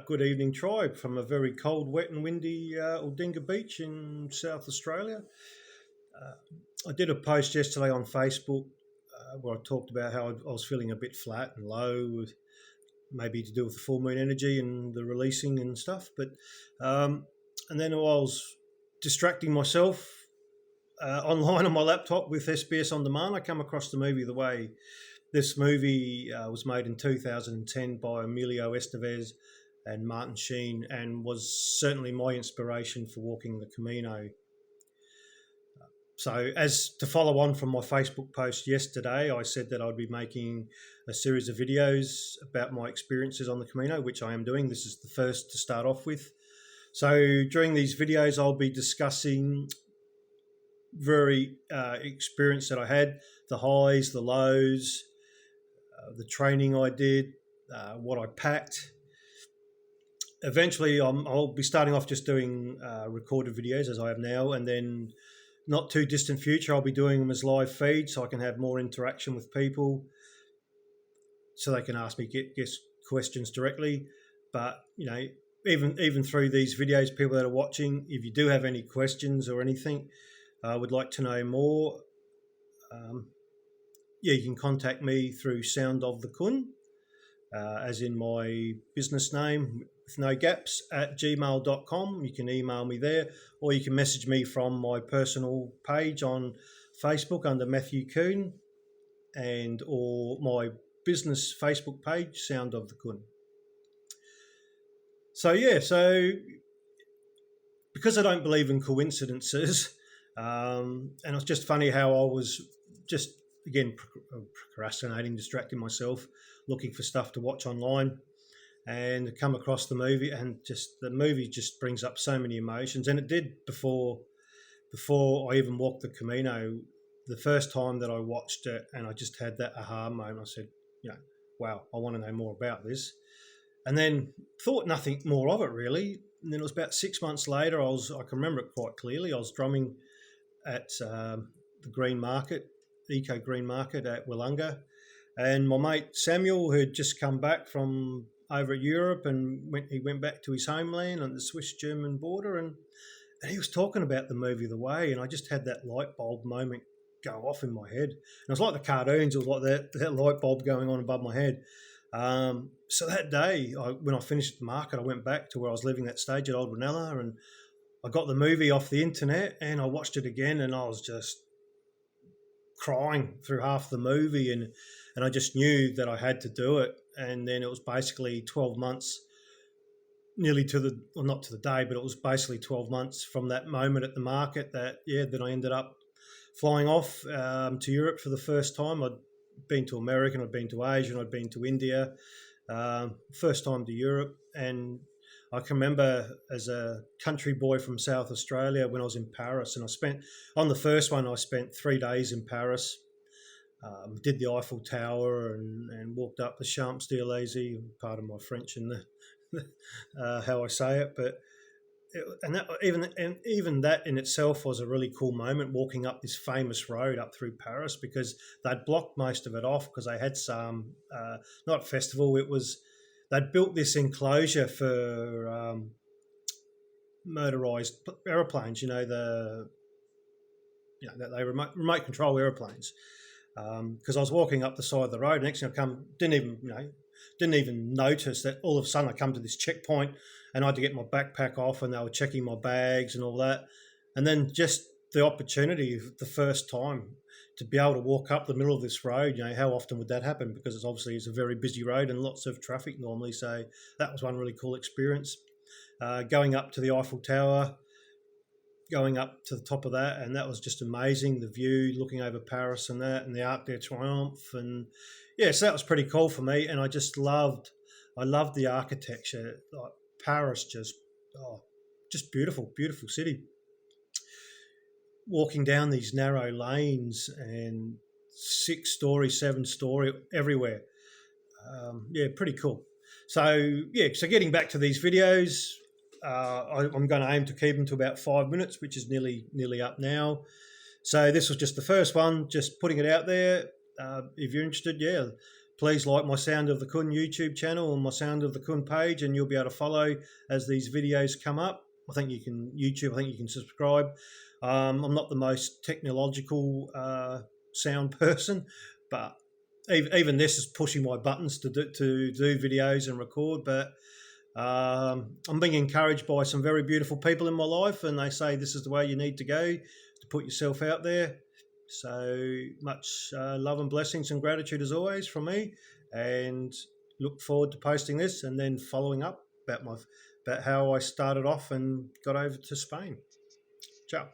Good evening, tribe, from a very cold, wet, and windy Aldinga Beach in South Australia. Uh, I did a post yesterday on Facebook where I talked about how I was feeling a bit flat and low, maybe to do with the full moon energy and the releasing and stuff. Um, and then while I was distracting myself online on my laptop with SBS On Demand, I come across the movie The Way. This movie was made in 2010 by Emilio Estevez and Martin Sheen, and was certainly my inspiration for walking the Camino. So, as to follow on from my Facebook post yesterday, I said that I'd be making a series of videos about my experiences on the Camino, which I am doing. This is the first to start off with. So, during these videos, I'll be discussing very experience that I had, the highs, the lows, the training I did, what I packed. Eventually, I'll be starting off just doing recorded videos as I have now, and then not too distant future, I'll be doing them as live feeds so I can have more interaction with people, so they can ask me get questions directly. But even through these videos, people that are watching, if you do have any questions or anything, would like to know more, you can contact me through Sound of the Kun, as in my business name with no gaps, at gmail.com. You can email me there, or you can message me from my personal page on Facebook under Matthew Kuhn, and or my business Facebook page, Sound of the Kun. So because I don't believe in coincidences, and it's just funny how I was just, again, procrastinating, distracting myself, looking for stuff to watch online, and come across the movie, and just the movie just brings up so many emotions. And it did before I even walked the Camino. The first time that I watched it, and I just had that aha moment. I said, wow, I want to know more about this. And then thought nothing more of it really. And then it was about 6 months later. I can remember it quite clearly. I was drumming at the Green Market, Eco Green Market at Willunga, and my mate Samuel, who had just come back from over at Europe, and he went back to his homeland on the Swiss-German border, and he was talking about the movie The Way, and I just had that light bulb moment go off in my head. And it was like the cartoons, it was like that light bulb going on above my head. So that day, when I finished the market, I went back to where I was living that stage at Old Ranella, and I got the movie off the internet, and I watched it again, and I was just crying through half the movie, and I just knew that I had to do it. And then it was basically 12 months, nearly not to the day, but it was basically 12 months from that moment at the market that I ended up flying off to Europe for the first time. I'd been to America, I'd been to Asia, and I'd been to India. First time to Europe. And I can remember as a country boy from South Australia when I was in Paris, and on the first one, I spent 3 days in Paris. Did the Eiffel Tower and walked up the Champs-Élysées, part of my French and how I say it. But even that in itself was a really cool moment, walking up this famous road up through Paris, because they'd blocked most of it off because they had some not festival. They'd built this enclosure for motorized aeroplanes. They remote control aeroplanes. Because I was walking up the side of the road, and next thing didn't even notice that all of a sudden I come to this checkpoint, and I had to get my backpack off, and they were checking my bags and all that. And then just the opportunity, the first time, to be able to walk up the middle of this road, how often would that happen? Because it's a very busy road and lots of traffic normally. So that was one really cool experience. Going up to the Eiffel Tower, going up to the top of that, and that was just amazing. The view, looking over Paris and that, and the Arc de Triomphe, and so that was pretty cool for me. And I loved the architecture. Like Paris, just beautiful, beautiful city. Walking down these narrow lanes, and 6-story, 7-story everywhere. Pretty cool. So getting back to these videos. I'm going to aim to keep them to about 5 minutes, which is nearly up now. So this was just the first one, just putting it out there. If you're interested, please like my Sound of the Kun YouTube channel and my Sound of the Kun page, and you'll be able to follow as these videos come up. I think you can subscribe. I'm not the most technological sound person, but even this is pushing my buttons to do videos and record. But I'm being encouraged by some very beautiful people in my life, and they say this is the way you need to go to put yourself out there. So much love and blessings and gratitude as always from me, and look forward to posting this and then following up about how I started off and got over to Spain. Ciao.